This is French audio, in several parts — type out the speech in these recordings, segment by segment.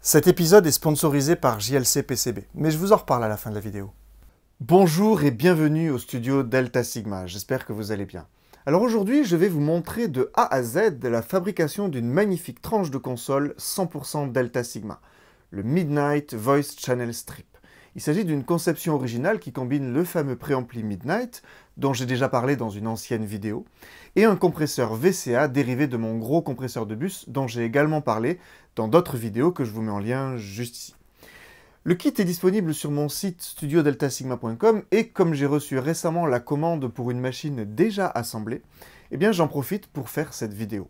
Cet épisode est sponsorisé par JLC PCB, mais je vous en reparle à la fin de la vidéo. Bonjour et bienvenue au studio Delta Sigma, j'espère que vous allez bien. Alors aujourd'hui, je vais vous montrer de A à Z la fabrication d'une magnifique tranche de console 100% Delta Sigma, le Midnight Voice Channel Strip. Il s'agit d'une conception originale qui combine le fameux préampli Midnight, dont j'ai déjà parlé dans une ancienne vidéo, et un compresseur VCA dérivé de mon gros compresseur de bus, dont j'ai également parlé dans d'autres vidéos que je vous mets en lien juste ici. Le kit est disponible sur mon site studiodeltasigma.com et comme j'ai reçu récemment la commande pour une machine déjà assemblée, eh bien j'en profite pour faire cette vidéo.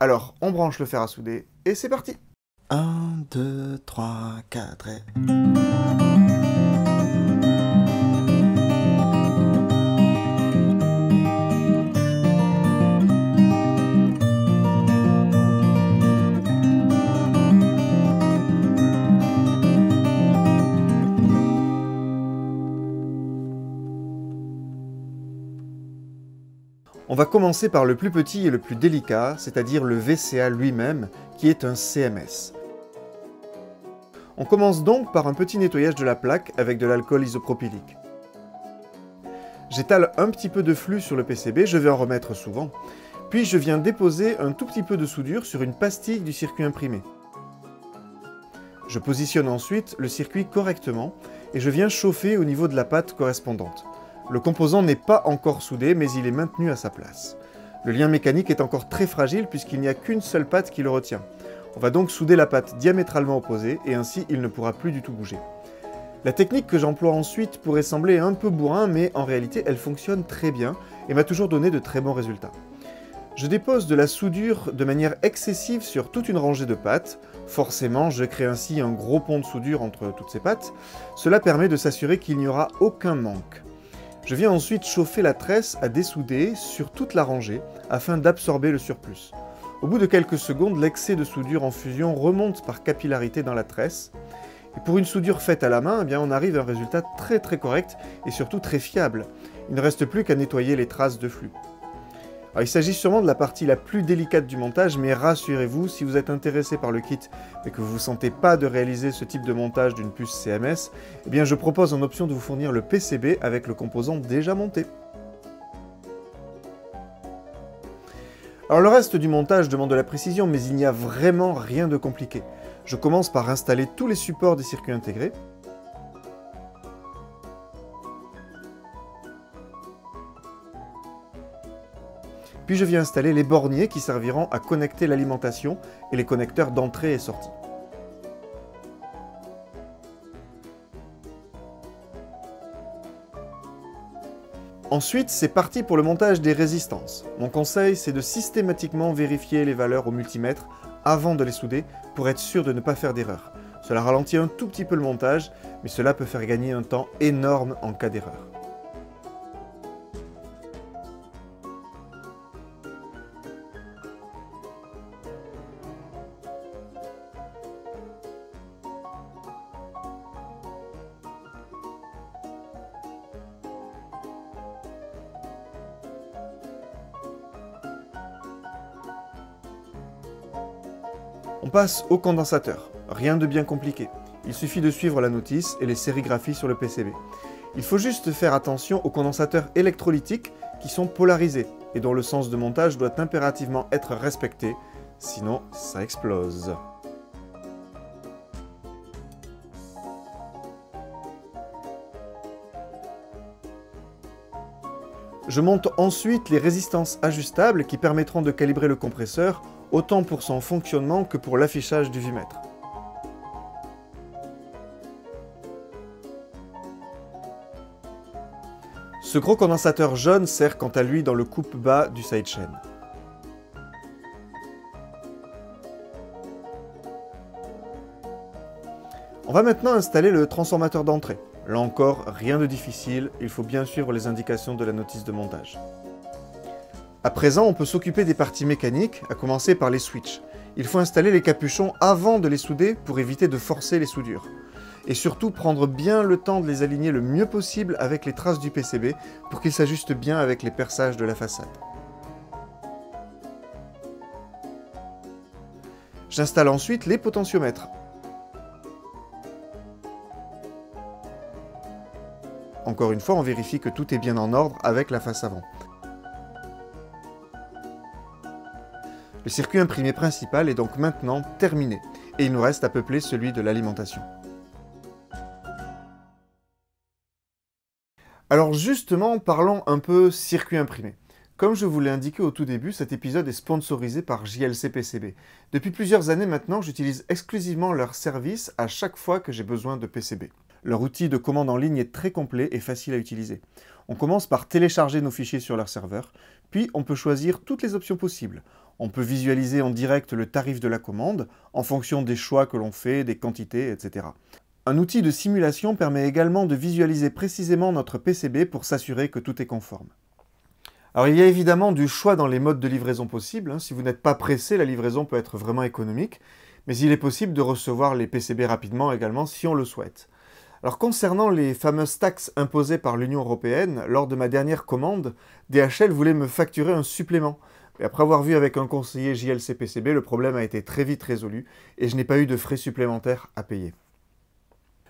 Alors, on branche le fer à souder et c'est parti! 1, 2, 3, 4 et... On va commencer par le plus petit et le plus délicat, c'est-à-dire le VCA lui-même, qui est un CMS. On commence donc par un petit nettoyage de la plaque avec de l'alcool isopropylique. J'étale un petit peu de flux sur le PCB, je vais en remettre souvent, puis je viens déposer un tout petit peu de soudure sur une pastille du circuit imprimé. Je positionne ensuite le circuit correctement et je viens chauffer au niveau de la pâte correspondante. Le composant n'est pas encore soudé, mais il est maintenu à sa place. Le lien mécanique est encore très fragile puisqu'il n'y a qu'une seule patte qui le retient. On va donc souder la patte diamétralement opposée et ainsi il ne pourra plus du tout bouger. La technique que j'emploie ensuite pourrait sembler un peu bourrin, mais en réalité elle fonctionne très bien et m'a toujours donné de très bons résultats. Je dépose de la soudure de manière excessive sur toute une rangée de pattes. Forcément, je crée ainsi un gros pont de soudure entre toutes ces pattes. Cela permet de s'assurer qu'il n'y aura aucun manque. Je viens ensuite chauffer la tresse à dessouder sur toute la rangée afin d'absorber le surplus. Au bout de quelques secondes, l'excès de soudure en fusion remonte par capillarité dans la tresse. Et pour une soudure faite à la main, eh bien, on arrive à un résultat très correct et surtout très fiable. Il ne reste plus qu'à nettoyer les traces de flux. Alors, il s'agit sûrement de la partie la plus délicate du montage, mais rassurez-vous, si vous êtes intéressé par le kit et que vous ne vous sentez pas de réaliser ce type de montage d'une puce CMS, eh bien je propose en option de vous fournir le PCB avec le composant déjà monté. Alors le reste du montage demande de la précision, mais il n'y a vraiment rien de compliqué. Je commence par installer tous les supports des circuits intégrés. Puis je viens installer les borniers qui serviront à connecter l'alimentation et les connecteurs d'entrée et sortie. Ensuite, c'est parti pour le montage des résistances. Mon conseil, c'est de systématiquement vérifier les valeurs au multimètre avant de les souder pour être sûr de ne pas faire d'erreur. Cela ralentit un tout petit peu le montage, mais cela peut faire gagner un temps énorme en cas d'erreur. On passe au condensateur. Rien de bien compliqué. Il suffit de suivre la notice et les sérigraphies sur le PCB. Il faut juste faire attention aux condensateurs électrolytiques qui sont polarisés et dont le sens de montage doit impérativement être respecté, sinon ça explose. Je monte ensuite les résistances ajustables qui permettront de calibrer le compresseur autant pour son fonctionnement que pour l'affichage du vumètre. Ce gros condensateur jaune sert quant à lui dans le coupe-bas du sidechain. On va maintenant installer le transformateur d'entrée. Là encore, rien de difficile, il faut bien suivre les indications de la notice de montage. À présent, on peut s'occuper des parties mécaniques, à commencer par les switches. Il faut installer les capuchons avant de les souder pour éviter de forcer les soudures. Et surtout, prendre bien le temps de les aligner le mieux possible avec les traces du PCB pour qu'ils s'ajustent bien avec les perçages de la façade. J'installe ensuite les potentiomètres. Encore une fois, on vérifie que tout est bien en ordre avec la face avant. Le circuit imprimé principal est donc maintenant terminé, et il nous reste à peupler celui de l'alimentation. Alors justement, parlons un peu circuit imprimé. Comme je vous l'ai indiqué au tout début, cet épisode est sponsorisé par JLC PCB. Depuis plusieurs années maintenant, j'utilise exclusivement leur service à chaque fois que j'ai besoin de PCB. Leur outil de commande en ligne est très complet et facile à utiliser. On commence par télécharger nos fichiers sur leur serveur, puis on peut choisir toutes les options possibles. On peut visualiser en direct le tarif de la commande, en fonction des choix que l'on fait, des quantités, etc. Un outil de simulation permet également de visualiser précisément notre PCB pour s'assurer que tout est conforme. Alors il y a évidemment du choix dans les modes de livraison possibles. Si vous n'êtes pas pressé, la livraison peut être vraiment économique, mais il est possible de recevoir les PCB rapidement également si on le souhaite. Alors concernant les fameuses taxes imposées par l'Union européenne, lors de ma dernière commande, DHL voulait me facturer un supplément. Mais après avoir vu avec un conseiller JLC PCB, le problème a été très vite résolu et je n'ai pas eu de frais supplémentaires à payer.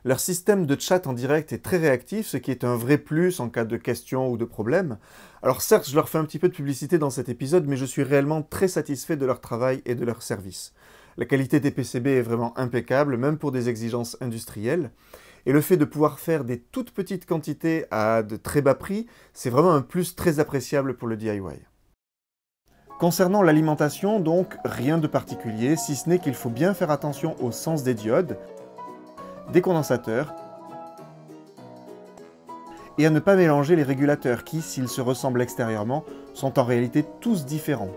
Leur système de chat en direct est très réactif, ce qui est un vrai plus en cas de questions ou de problèmes. Alors certes, je leur fais un petit peu de publicité dans cet épisode, mais je suis réellement très satisfait de leur travail et de leur service. La qualité des PCB est vraiment impeccable, même pour des exigences industrielles. Et le fait de pouvoir faire des toutes petites quantités à de très bas prix, c'est vraiment un plus très appréciable pour le DIY. Concernant l'alimentation, donc, rien de particulier, si ce n'est qu'il faut bien faire attention au sens des diodes, des condensateurs, et à ne pas mélanger les régulateurs qui, s'ils se ressemblent extérieurement, sont en réalité tous différents.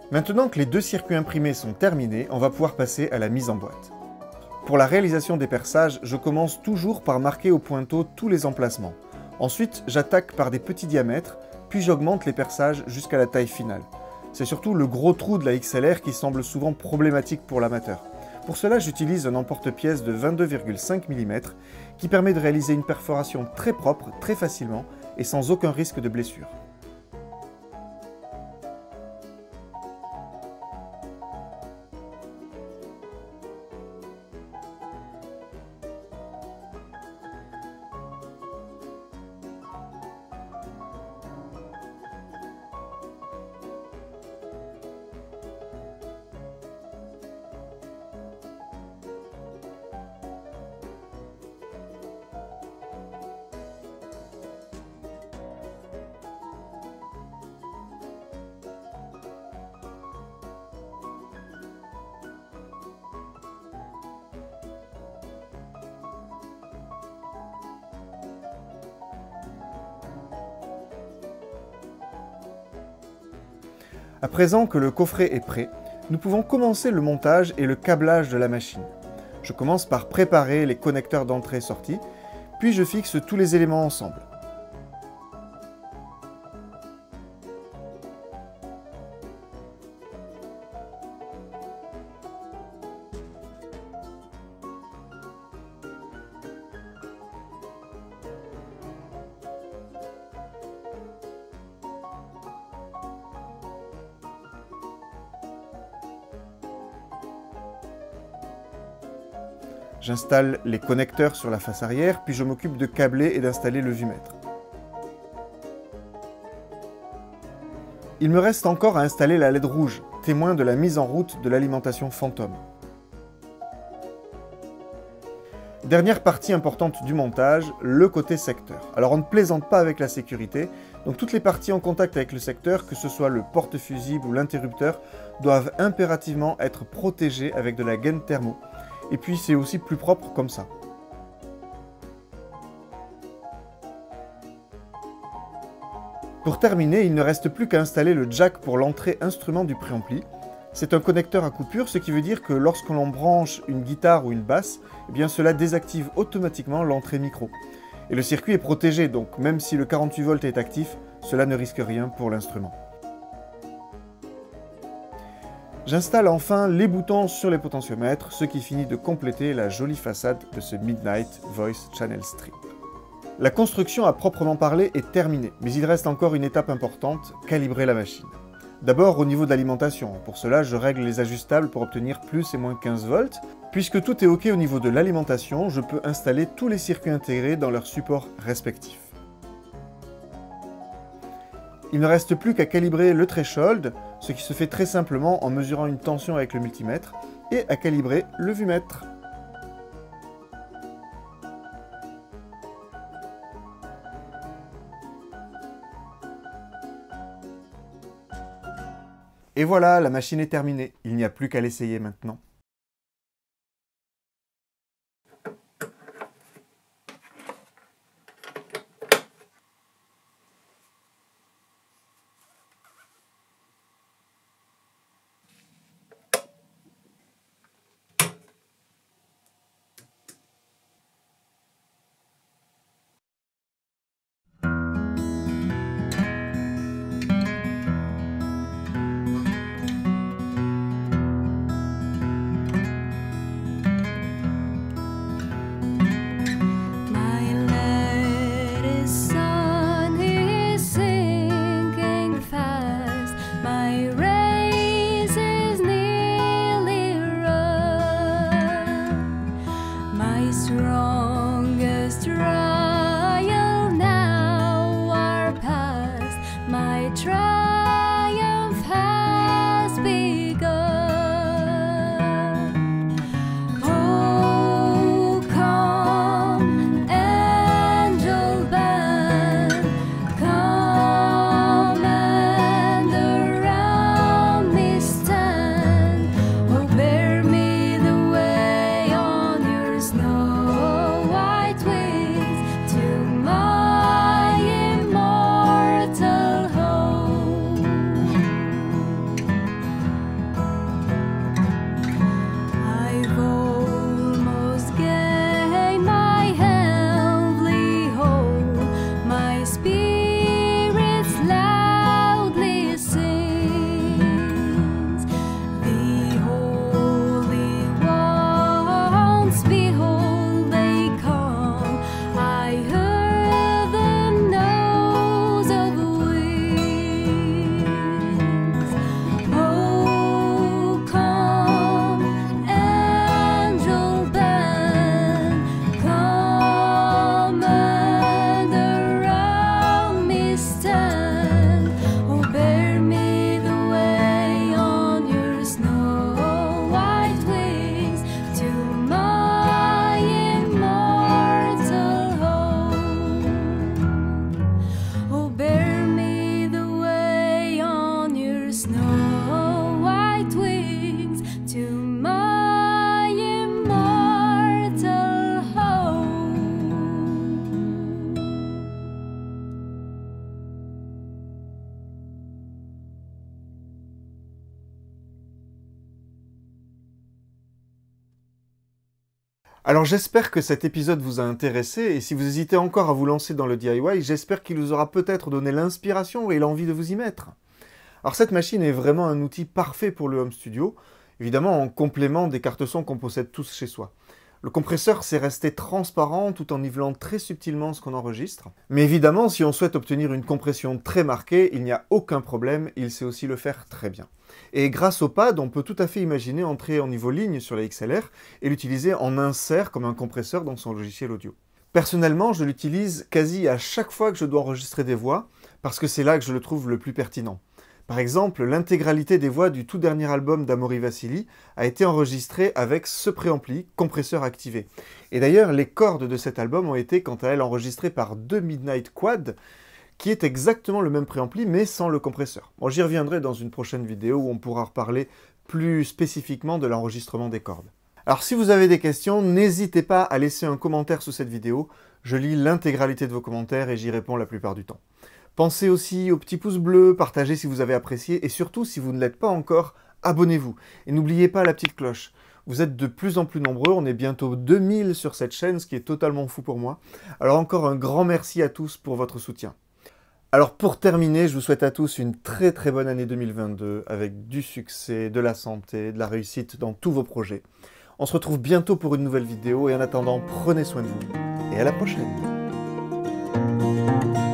Maintenant que les deux circuits imprimés sont terminés, on va pouvoir passer à la mise en boîte. Pour la réalisation des perçages, je commence toujours par marquer au pointeau tous les emplacements. Ensuite, j'attaque par des petits diamètres, puis j'augmente les perçages jusqu'à la taille finale. C'est surtout le gros trou de la XLR qui semble souvent problématique pour l'amateur. Pour cela, j'utilise un emporte-pièce de 22,5 mm qui permet de réaliser une perforation très propre, très facilement et sans aucun risque de blessure. À présent que le coffret est prêt, nous pouvons commencer le montage et le câblage de la machine. Je commence par préparer les connecteurs d'entrée-sortie, puis je fixe tous les éléments ensemble. J'installe les connecteurs sur la face arrière, puis je m'occupe de câbler et d'installer le vumètre. Il me reste encore à installer la LED rouge, témoin de la mise en route de l'alimentation Phantom. Dernière partie importante du montage, le côté secteur. Alors on ne plaisante pas avec la sécurité, donc toutes les parties en contact avec le secteur, que ce soit le porte-fusible ou l'interrupteur, doivent impérativement être protégées avec de la gaine thermo. Et puis c'est aussi plus propre comme ça. Pour terminer, il ne reste plus qu'à installer le jack pour l'entrée instrument du préampli. C'est un connecteur à coupure, ce qui veut dire que lorsque l'on branche une guitare ou une basse, eh bien cela désactive automatiquement l'entrée micro. Et le circuit est protégé, donc même si le 48 volts est actif, cela ne risque rien pour l'instrument. J'installe enfin les boutons sur les potentiomètres, ce qui finit de compléter la jolie façade de ce Midnight Voice Channel Strip. La construction à proprement parler est terminée, mais il reste encore une étape importante, calibrer la machine. D'abord au niveau de l'alimentation, pour cela je règle les ajustables pour obtenir plus et moins 15 volts. Puisque tout est ok au niveau de l'alimentation, je peux installer tous les circuits intégrés dans leurs supports respectifs. Il ne reste plus qu'à calibrer le threshold, ce qui se fait très simplement en mesurant une tension avec le multimètre, et à calibrer le vumètre. Et voilà, la machine est terminée. Il n'y a plus qu'à l'essayer maintenant. Alors j'espère que cet épisode vous a intéressé, et si vous hésitez encore à vous lancer dans le DIY, j'espère qu'il vous aura peut-être donné l'inspiration et l'envie de vous y mettre. Alors cette machine est vraiment un outil parfait pour le home studio, évidemment en complément des cartes son qu'on possède tous chez soi. Le compresseur c'est resté transparent tout en nivelant très subtilement ce qu'on enregistre. Mais évidemment, si on souhaite obtenir une compression très marquée, il n'y a aucun problème, il sait aussi le faire très bien. Et grâce au pad, on peut tout à fait imaginer entrer en niveau ligne sur la XLR et l'utiliser en insert comme un compresseur dans son logiciel audio. Personnellement, je l'utilise quasi à chaque fois que je dois enregistrer des voix, parce que c'est là que je le trouve le plus pertinent. Par exemple, l'intégralité des voix du tout dernier album d'Amaury Vassili a été enregistrée avec ce préampli, compresseur activé. Et d'ailleurs, les cordes de cet album ont été, quant à elles, enregistrées par deux Midnight Quad, qui est exactement le même préampli, mais sans le compresseur. Bon, j'y reviendrai dans une prochaine vidéo où on pourra reparler plus spécifiquement de l'enregistrement des cordes. Alors si vous avez des questions, n'hésitez pas à laisser un commentaire sous cette vidéo. Je lis l'intégralité de vos commentaires et j'y réponds la plupart du temps. Pensez aussi au petit pouce bleu, partagez si vous avez apprécié, et surtout, si vous ne l'êtes pas encore, abonnez-vous. Et n'oubliez pas la petite cloche. Vous êtes de plus en plus nombreux, on est bientôt 2000 sur cette chaîne, ce qui est totalement fou pour moi. Alors encore un grand merci à tous pour votre soutien. Alors pour terminer, je vous souhaite à tous une très bonne année 2022, avec du succès, de la santé, de la réussite dans tous vos projets. On se retrouve bientôt pour une nouvelle vidéo, et en attendant, prenez soin de vous, et à la prochaine. Ciao.